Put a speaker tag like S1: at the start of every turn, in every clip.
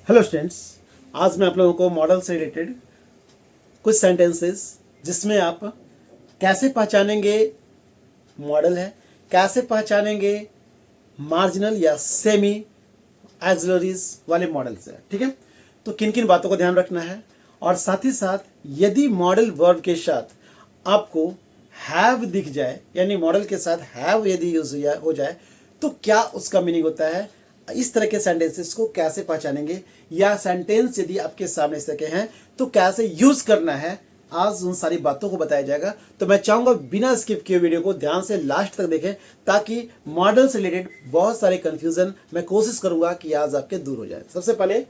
S1: Hello students, आज मैं आप लोगों को मॉडल से रिलेटेड कुछ सेंटेंसेस जिसमें आप कैसे पहचानेंगे मॉडल है, कैसे पहचानेंगे मार्जिनल या सेमी एक्सिलरीज वाले मॉडल्स है। ठीक है, तो किन किन बातों को ध्यान रखना है, और साथ ही साथ यदि मॉडल वर्ब के साथ आपको हैव दिख जाए, यानी मॉडल के साथ हैव यदि यूज हो जाए तो क्या उसका मीनिंग होता है। इस तरह के सेंटेंसेस को कैसे पहचानेंगे, या सेंटेंस यदि आपके सामने इस तरह के हैं तो कैसे यूज करना है, आज उन सारी बातों को बताया जाएगा। तो मैं चाहूंगा बिना स्किप किए वीडियो को ध्यान से लास्ट तक देखें, ताकि मॉडल से रिलेटेड बहुत सारे कंफ्यूजन मैं कोशिश करूंगा कि आज आपके दूर हो जाए। सबसे पहले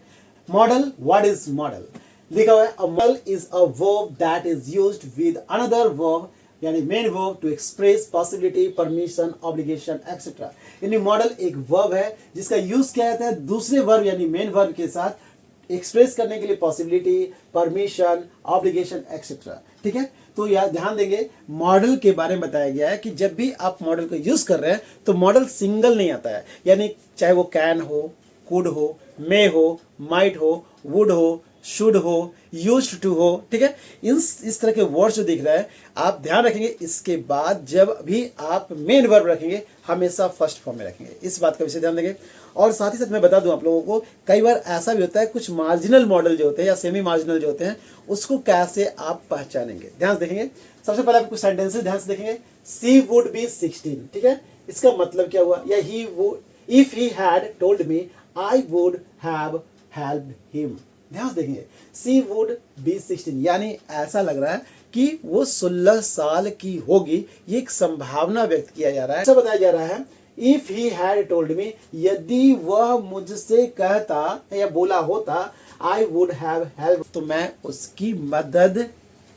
S1: मॉडल, व्हाट इज मॉडल? लिखा हुआ है a modal is a verb that is used with another verb, यानी main verb to express possibility, permission, obligation etcetera. यानी मॉडल एक वर्ब है जिसका यूज किया जाता है दूसरे वर्ब यानी मेन वर्ब के साथ एक्सप्रेस करने के लिए पॉसिबिलिटी, परमिशन, ऑब्लिगेशन एक्सेट्रा। ठीक है, तो यह ध्यान देंगे मॉडल के बारे में बताया गया है कि जब भी आप मॉडल को यूज कर रहे हैं तो मॉडल सिंगल नहीं आता है, यानी चाहे वो कैन हो, कुड हो, मे हो, माइट हो, वुड हो, शुड हो, यूज्ड टू हो। ठीक है, इस तरह के वर्ड्स जो दिख रहा है आप ध्यान रखेंगे। इसके बाद जब भी आप मेन वर्ब रखेंगे हमेशा फर्स्ट फॉर्म में रखेंगे, इस बात का विषय ध्यान देंगे। और साथ ही साथ मैं बता दूं आप लोगों को, कई बार ऐसा भी होता है कुछ मार्जिनल मॉडल जो होते हैं या सेमी मार्जिनल जो होते हैं उसको कैसे आप पहचानेंगे, ध्यान से देखेंगे। सबसे पहले आप कुछ सेंटेंसेस ध्यान से देखेंगे। सी वुड बी 16। ठीक है, इसका मतलब क्या हुआ, या he would, if he had told me I would have helped him. ध्यान से देखेंगे, सी वुड बी 16, यानी ऐसा लग रहा है कि वो 16 साल की होगी, ये एक संभावना व्यक्त किया जा रहा है। ऐसा बताया जा रहा है if he had told me, यदि वह मुझसे कहता या बोला होता आई वुड हैव हेल्प, तो मैं उसकी मदद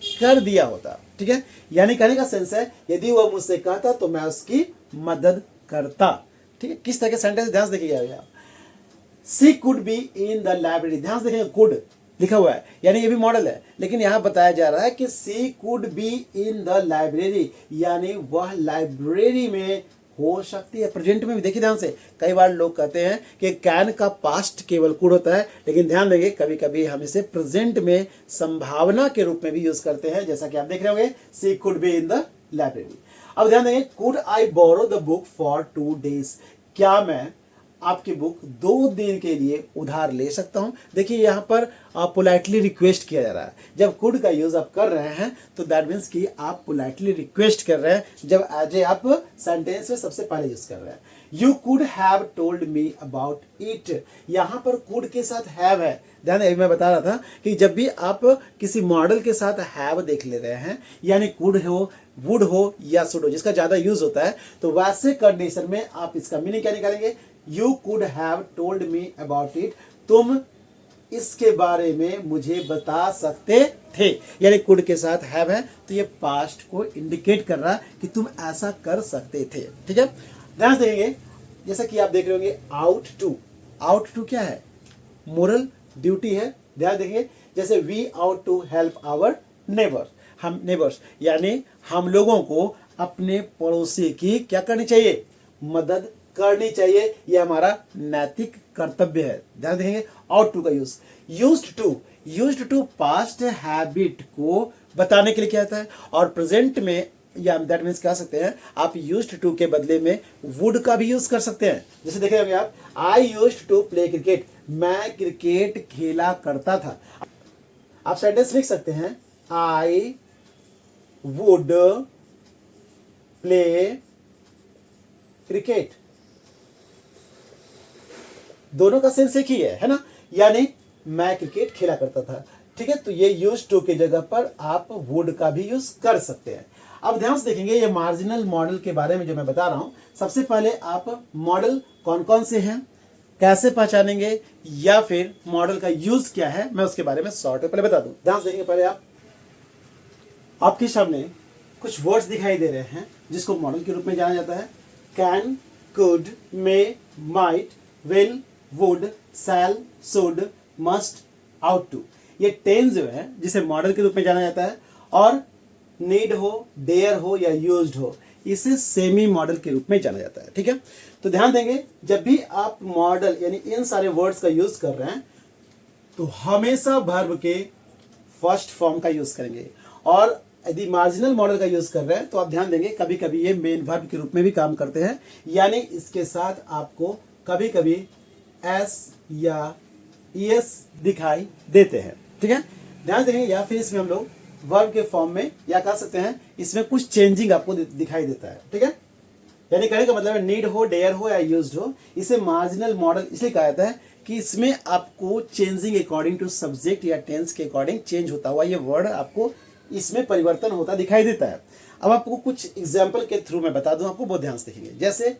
S1: कर दिया होता। ठीक है, यानी कहने का सेंस है यदि वह मुझसे कहता तो मैं उसकी मदद करता। ठीक है, किस तरह के सेंटेंस ध्यान से देखिएगा। She could be in the library, ध्यान से देखेंगे, कुड लिखा हुआ है यानी ये भी मॉडल है, लेकिन यहां बताया जा रहा है कि she could be in the library, यानी वह लाइब्रेरी में हो सकती है। प्रेजेंट में भी देखिए ध्यान से, कई बार लोग कहते हैं कि कैन का पास्ट केवल कुड होता है, लेकिन ध्यान देंगे कभी कभी हम इसे प्रेजेंट में संभावना के रूप में भी यूज करते हैं, जैसा कि आप देख रहे होंगे she could be in the library. अब ध्यान देंगे, could I borrow the book for 2 days, क्या मैं आपकी बुक 2 दिन के लिए उधार ले सकता हूं। देखिए यहां पर पोलाइटली रिक्वेस्ट किया जा रहा है। जब कुड का यूज आप कर रहे हैं तो दैट मीन्स कि आप पोलाइटली रिक्वेस्ट कर रहे हैं, जब एज ए आप सेंटेंस में सबसे पहले यूज कर रहे हैं। You could have told me about it, यहां पर कुड के साथ हैव है। ध्यान मैं बता रहा था कि जब भी आप किसी मॉडल के साथ हैव देख ले रहे हैं, यानी कुड हो, वुड हो या शुड हो, जिसका ज्यादा यूज होता है, तो वैसे कंडीशन में आप इसका मीनिंग क्या निकालेंगे, you could have told me about it, तुम इसके बारे में मुझे बता सकते थे। यानी कुड के साथ हैव है तो ये पास्ट को इंडिकेट कर रहा है कि तुम ऐसा कर सकते थे। ठीक है, ध्यान से देखेंगे, जैसा कि आप देख रहे होंगे आउट टू, आउट टू क्या है, मोरल ड्यूटी है। ध्यान देखेंगे, जैसे we ought to help our neighbours, हम नेबर्स यानी हम लोगों को अपने पड़ोसी की क्या करनी चाहिए, मदद करनी चाहिए, यह हमारा नैतिक कर्तव्य है। ध्यान देखेंगे आउट टू का use. Used to past habit को बताने के लिए क्या आता है, और प्रेजेंट में या दैट मीन्स कह सकते हैं आप यूज्ड टू के बदले में वुड का भी यूज कर सकते हैं। जैसे देख रहे होंगे आप, I used to play cricket, मैं क्रिकेट खेला करता था। आप सेंटेंस लिख सकते हैं, आई वुड प्ले क्रिकेट, दोनों का सेंस एक ही है ना, यानी मैं क्रिकेट खेला करता था। ठीक है, तो ये यूज टू की जगह पर आप वुड का भी यूज कर सकते हैं। अब ध्यान से देखेंगे ये मार्जिनल मॉडल के बारे में जो मैं बता रहा हूं, सबसे पहले आप मॉडल कौन कौन से हैं, कैसे पहचानेंगे, या फिर मॉडल का यूज क्या है, मैं उसके बारे में शॉर्ट में पहले बता दूं। ध्यान से देखेंगे, पहले आपके सामने कुछ वर्ड्स दिखाई दे रहे हैं जिसको मॉडल के रूप में जाना जाता है। Can, could, may, might, will, would, shall, should, must, ought to, ये टेंस जो है जिसे मॉडल के रूप में जाना जाता है, और नीड हो, डेयर हो या यूज्ड हो, इसे सेमी मॉडल के रूप में जाना जाता है। ठीक है, तो ध्यान देंगे जब भी आप मॉडल यानी इन सारे वर्ड्स का यूज कर रहे हैं तो हमेशा वर्ब के फर्स्ट फॉर्म का यूज करेंगे। और यदि मार्जिनल मॉडल का यूज कर रहे हैं तो आप ध्यान देंगे कभी कभी ये मेन वर्ब के रूप में भी काम करते हैं, यानी इसके साथ आपको कभी कभी एस या ईएस दिखाई देते हैं, ठीक है, ध्यान देंगे। या फिर इसमें हम लोग वर्ब के फॉर्म में या कह सकते हैं इसमें कुछ चेंजिंग आपको दिखाई देता है, ठीक है। यानी कहने का मतलब है नीड हो, डेयर हो या यूज्ड हो, इसे मार्जिनल मॉडल इसलिए कहा जाता है कि इसमें आपको चेंजिंग अकॉर्डिंग टू सब्जेक्ट या टेंस के अकॉर्डिंग चेंज होता हुआ ये वर्ड आपको इसमें परिवर्तन होता दिखाई देता है। अब आपको कुछ एग्जाम्पल के थ्रू मैं बता दूं, आपको बहुत ध्यान से देखेंगे। जैसे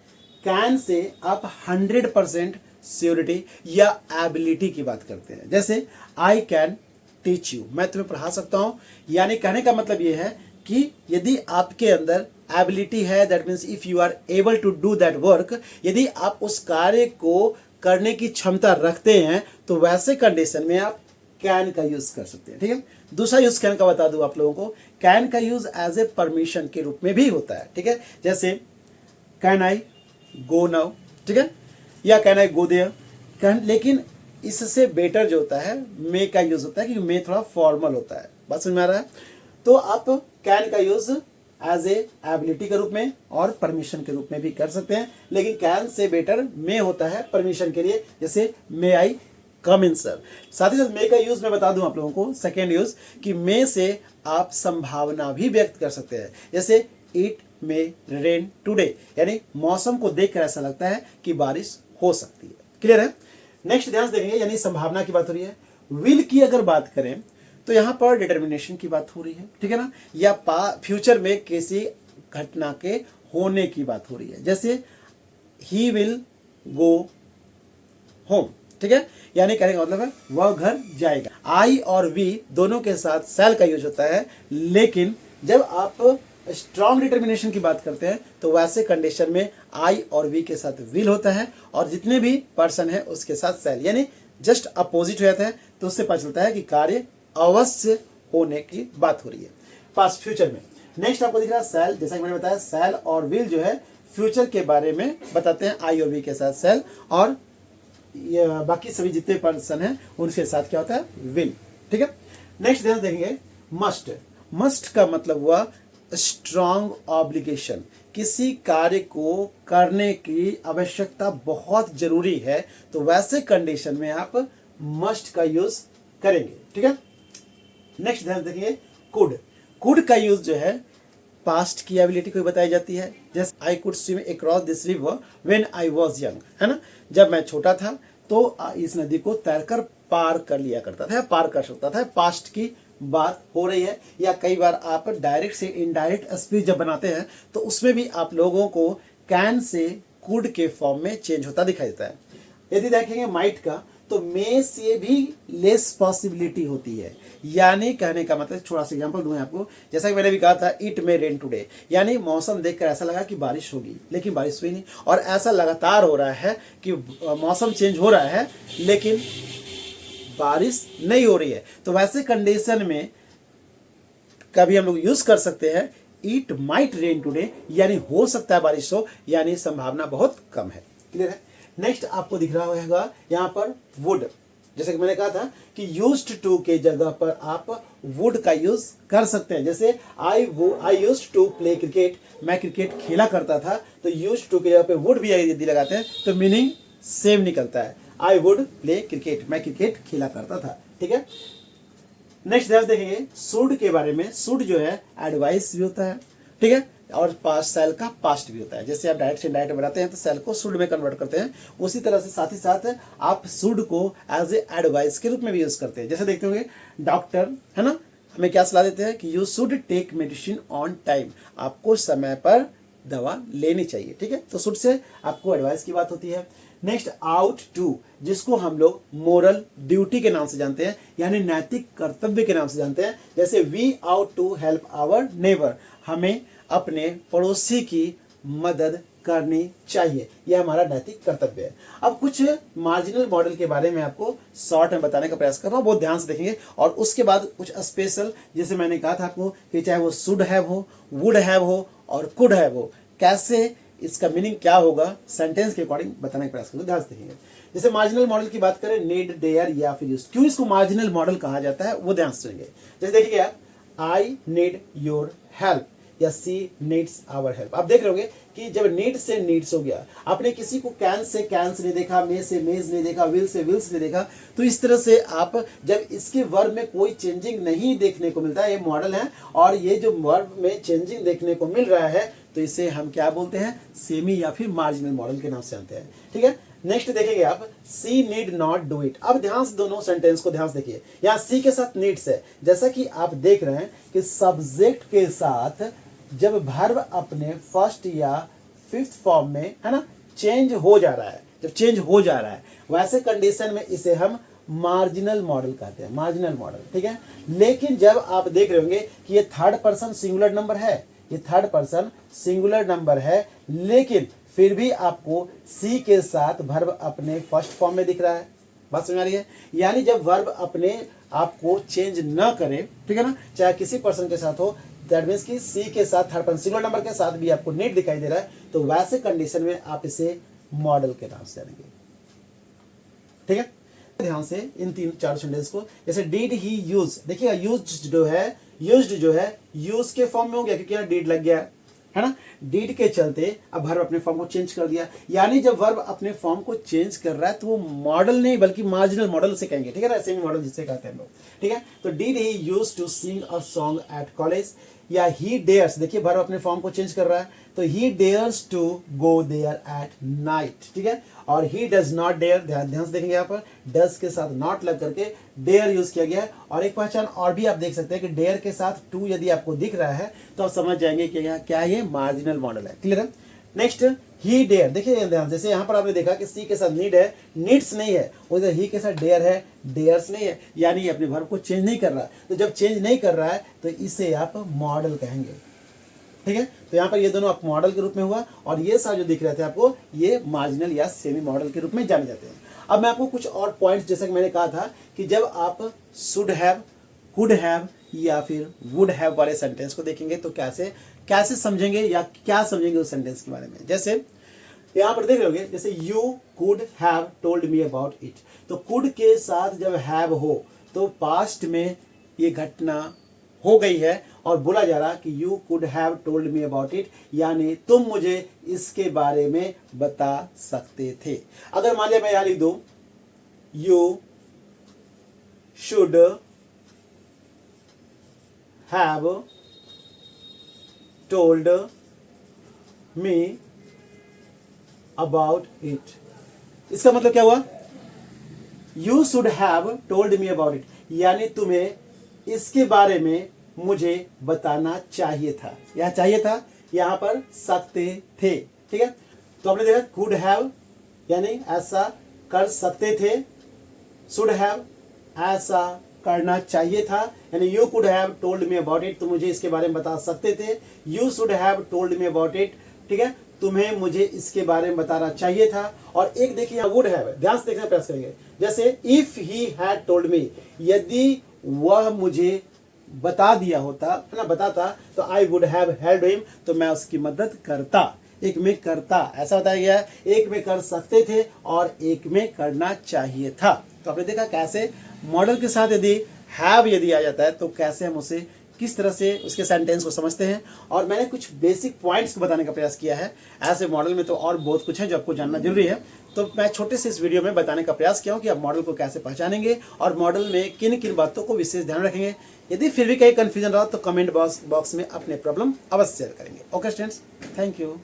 S1: कैन से आप 100% श्योरिटी या एबिलिटी की बात करते हैं। जैसे आई कैन टीच यू, मैं तुम्हें पढ़ा सकता हूं। यानी कहने का मतलब ये है कि यदि आपके अंदर एबिलिटी है, that means if you are able to do that work, यदि आप उस कार्य को करने की क्षमता रखते हैं तो वैसे कंडीशन में आप कैन का यूज कर सकते हैं, ठीक है। दूसरा यूज कैन का बता दूं आप लोगों को, कैन का यूज एज ए परमिशन के रूप में भी होता है, ठीक है। जैसे कैन आई गो नाउ, ठीक है, या can I go there, can. लेकिन इससे बेटर जो होता है मे का यूज होता है क्योंकि मे थोड़ा फॉर्मल होता है, बात समझ में आ रहा है। तो आप कैन का यूज एज ए एबिलिटी के रूप में और परमिशन के रूप में भी कर सकते हैं, लेकिन कैन से बेटर मे होता है परमिशन के लिए। जैसे मे आई कम इन सर। साथ ही साथ मे का यूज मैं बता दूं आप लोगों को, सेकेंड यूज कि मे से आप संभावना भी व्यक्त कर सकते हैं। जैसे इट मे रेन टुडे, यानी मौसम को देखकर ऐसा लगता है कि बारिश हो सकती है। क्लियर है। नेक्स्ट ध्यान से देखेंगे, यानी संभावना की बात हो रही है। विल की अगर बात करें तो यहां पर डिटर्मिनेशन की बात हो रही है, ठीक है ना, या फ्यूचर में किसी घटना के होने की बात हो रही है। जैसे ही विल गो होम, ठीक है, यानी कहने का मतलब है वह घर जाएगा। आई और वी दोनों के साथ सेल का यूज होता है, लेकिन जब आप स्ट्रॉन्ग डिटर्मिनेशन की बात करते हैं तो वैसे कंडीशन में आई और वी के साथ विल होता है और जितने भी पर्सन है उसके साथ सेल, यानी जस्ट अपोजिट हो जाता है। तो उससे पता चलता है कि कार्य अवश्य होने की बात हो रही है पास्ट फ्यूचर में। नेक्स्ट आपको दिख रहा है सेल, जैसा कि मैंने बताया सेल और विल जो है फ्यूचर के बारे में बताते हैं, आई और वी के साथ सेल, और बाकी सभी जितने पर्सन हैं उनके साथ क्या होता है विल, ठीक है। नेक्स्ट ध्यान देखेंगे मस्ट। मस्ट का मतलब हुआ स्ट्रॉन्ग ऑब्लिगेशन, किसी कार्य को करने की आवश्यकता बहुत जरूरी है तो वैसे कंडीशन में आप मस्ट का यूज करेंगे, ठीक है। नेक्स्ट ध्यान देखेंगे कुड। कुड का यूज जो है पास्ट की एबिलिटी को बताई जाती है। जैसे I could swim across this river when I was young, है ना, जब मैं छोटा था तो इस नदी को तैरकर पार कर लिया करता था, पार कर सकता था। पास्ट की बात हो रही है। या कई बार आप डायरेक्ट से इनडायरेक्ट स्पीच जब बनाते हैं तो उसमें भी आप लोगों को कैन से कुड के फॉर्म में चेंज होता दिखाई देता है। यदि देखेंगे माइट का तो मे से भी लेस पॉसिबिलिटी होती है, यानी कहने का मतलब थोड़ा सा एग्जांपल दूं आपको, जैसा कि मैंने भी कहा था इट मे रेन टुडे, यानी मौसम देखकर ऐसा लगा कि बारिश होगी लेकिन बारिश हुई नहीं, और ऐसा लगातार हो रहा है कि मौसम चेंज हो रहा है लेकिन बारिश नहीं हो रही है। तो वैसे कंडीशन में कभी हम लोग यूज कर सकते हैं इट माइट रेन टुडे, यानी हो सकता है बारिश हो, यानी संभावना बहुत कम है। क्लियर है। नेक्स्ट आपको दिख रहा होगा यहाँ पर वुड, जैसे कि मैंने कहा था कि यूज्ड टू के जगह पर आप वुड का यूज कर सकते हैं। जैसे I used to play cricket, मैं क्रिकेट खेला करता था, तो यूज्ड टू के जगह पे वुड भी यदि लगाते हैं तो मीनिंग सेम निकलता है। आई वुड प्ले क्रिकेट, मैं क्रिकेट खेला करता था, ठीक है। नेक्स्ट ध्यान देखेंगे शुड के बारे में। शुड जो है एडवाइस भी होता है, ठीक है, और पास्ट सेल का पास्ट भी होता है। जैसे आप डायरेक्ट से इनडायरेक्ट बनाते हैं तो सेल को शुड में कन्वर्ट करते हैं, उसी तरह से साथ ही साथ आप शुड को एज ए एडवाइस के रूप में भी यूज करते हैं। जैसे देखते होंगे डॉक्टर, है ना, हमें क्या सलाह देते हैं कि you should take medicine on time, आपको समय पर दवा लेनी चाहिए, ठीक है। तो शुड से आपको एडवाइस की बात होती है। नेक्स्ट आउट टू, जिसको हम लोग मोरल ड्यूटी के नाम से जानते हैं, यानी नैतिक कर्तव्य के नाम से जानते हैं। जैसे we ought to help our neighbour, हमें अपने पड़ोसी की मदद करनी चाहिए, यह हमारा नैतिक कर्तव्य है। अब कुछ मार्जिनल मॉडल के बारे में आपको शॉर्ट में बताने का प्रयास कर रहा हूँ, बहुत ध्यान से देखेंगे। और उसके बाद कुछ स्पेशल, जैसे मैंने कहा था आपको कि चाहे वो शुड हैव हो, वुड हैव हो और कुड हैव हो, कैसे इसका मीनिंग क्या होगा सेंटेंस के अकॉर्डिंग बताने का प्रयास करूंगा, ध्यान से देखेंगे। जैसे मार्जिनल मॉडल की बात करें, नीड, डेयर या फिर यूज। क्यों इसको मार्जिनल मॉडल कहा जाता है वो ध्यान से सुनेंगे। जैसे देखिए आप, आई नीड योर हेल्प या सी नीड्स आवर हेल्प। आप देख रहे होंगे कि जब नीड से नीड्स हो गया, आपने किसी को कैन से कैंस नहीं देखा, मेज से मेज नहीं देखा, विल से विल्स नहीं देखा, तो इस तरह से आप जब इसके वर्ब में कोई चेंजिंग नहीं देखने को मिलता है, ये मॉडल है और ये जो वर्ब में चेंजिंग देखने को मिल रहा है, तो इसे हम क्या बोलते हैं, सेमी या फिर मार्जिनल मॉडल के नाम से जानते हैं। ठीक है, नेक्स्ट देखेंगे आप, सी नीड नॉट डू इट। अब ध्यान से दोनों सेंटेंस को ध्यान से देखिए, यहाँ सी के साथ नीड्स है। जैसा कि आप देख रहे हैं कि सब्जेक्ट के साथ जब वर्ब अपने फर्स्ट या फिफ्थ फॉर्म में, है ना, चेंज हो जा रहा है, जब चेंज हो जा रहा है, वैसे कंडीशन में इसे हम मार्जिनल मॉडल कहते हैं, मार्जिनल मॉडल। ठीक है, लेकिन जब आप देख रहे होंगे कि ये थर्ड पर्सन सिंगुलर नंबर है, ये थर्ड पर्सन सिंगुलर नंबर है, लेकिन फिर भी आपको सी के साथ वर्ब अपने फर्स्ट फॉर्म में दिख रहा है। बात समझ आ रही है? यानी जब वर्ब अपने आपको चेंज न करे, ठीक है ना, चाहे किसी पर्सन के साथ हो, दैट मीन्स कि सी के साथ थर्ड पर्सन सिंगुलर नंबर के साथ भी आपको नीड दिखाई दे रहा है, तो वैसे कंडीशन में आप इसे मॉडल के नाम से जानेंगे। ठीक है, ध्यान से इन तीन चार सेंटेंस को, जैसे डिड ही यूज, देखिएगा यूज्ड जो है यूज के फॉर्म में हो गया क्योंकि यहाँ डिड लग गया है ना, डिड के चलते अब वर्ब अपने फॉर्म को चेंज कर दिया। यानी जब वर्ब अपने फॉर्म को चेंज कर रहा है तो वो मॉडल नहीं बल्कि मार्जिनल मॉडल से कहेंगे। ठीक है ना, सेमी मॉडल जिससे कहते हैं हम लोग। ठीक है, तो did he use to sing a song at college, या ही डेयर्स, देखिए वर्ब अपने फॉर्म को चेंज कर रहा है, तो he dares to go there at night. ठीक है, और ही डज नॉट डेयर, ध्यान से देखेंगे यहाँ पर डज के साथ नॉट लग करके डेयर यूज किया गया है। और एक पहचान और भी आप देख सकते हैं कि डेयर के साथ टू यदि आपको दिख रहा है तो आप समझ जाएंगे कि यहाँ क्या ये मार्जिनल मॉडल है। क्लियर है? नेक्स्ट ही डेयर, देखिए ध्यान, जैसे यहाँ पर आपने देखा कि सी के साथ नीड है, नीड्स नहीं है, उधर ही के साथ डेयर है, डेयर्स नहीं है, यानी ये अपने वर्ब को चेंज नहीं कर रहा। तो जब चेंज नहीं कर रहा है तो इसे आप मॉडल कहेंगे। ठीक है, तो यहाँ पर ये दोनों आप मॉडल के रूप में हुआ, और ये सारे जो दिख रहे थे आपको ये मार्जिनल या सेमी मॉडल के रूप में जाने जाते हैं। अब मैं आपको कुछ और पॉइंट्स, जैसा कि मैंने कहा था कि जब आप शुड हैव, कुड हैव या फिर वुड हैव वाले सेंटेंस को देखेंगे तो कैसे समझेंगे या क्या समझेंगे उस सेंटेंस के बारे में। जैसे यहाँ पर देख रहे जैसे you could have told me about it, तो कुड के साथ जब हैव हो तो पास्ट में ये घटना हो गई है और बोला जा रहा कि you could have told me about it, यानी तुम मुझे इसके बारे में बता सकते थे। अगर मान लिया मैं यहां लिख दूं you should have told me about it, इसका मतलब क्या हुआ, you should have told me about it, यानी तुम्हें इसके बारे में मुझे बताना चाहिए था। यह चाहिए था, यहां पर सकते थे। ठीक है, तो आपने देखा कुड हैव यानी ऐसा कर सकते थे, शुड हैव ऐसा करना चाहिए था, यानी you could have told me about it, तुम मुझे इसके बारे में बता सकते थे। You should have told me about it, ठीक है, तुम्हें मुझे इसके बारे में बताना चाहिए था। और एक देखिए वुड हैव, ध्यान से देखने का प्रयास करेंगे, जैसे if he had told me, यदि वह मुझे बता दिया होता, है ना, बताता, तो I would have help him, तो मैं उसकी मदद करता। एक में करता ऐसा बताया गया है, एक में कर सकते थे और एक में करना चाहिए था। तो आपने देखा कैसे मॉडल के साथ यदि हैव यदि आ जाता है तो कैसे हम उसे किस तरह से उसके सेंटेंस को समझते हैं। और मैंने कुछ बेसिक पॉइंट्स को बताने का प्रयास किया है। ऐसे मॉडल में तो और बहुत कुछ है जो आपको जानना जरूरी है, तो मैं छोटे से इस वीडियो में बताने का प्रयास किया हूँ कि आप मॉडल को कैसे पहचानेंगे और मॉडल में किन किन बातों को विशेष ध्यान रखेंगे। यदि फिर भी कहीं कंफ्यूजन रहा तो कमेंट बॉक्स में अपने प्रॉब्लम अवश्य शेयर करेंगे। Okay students, thank you.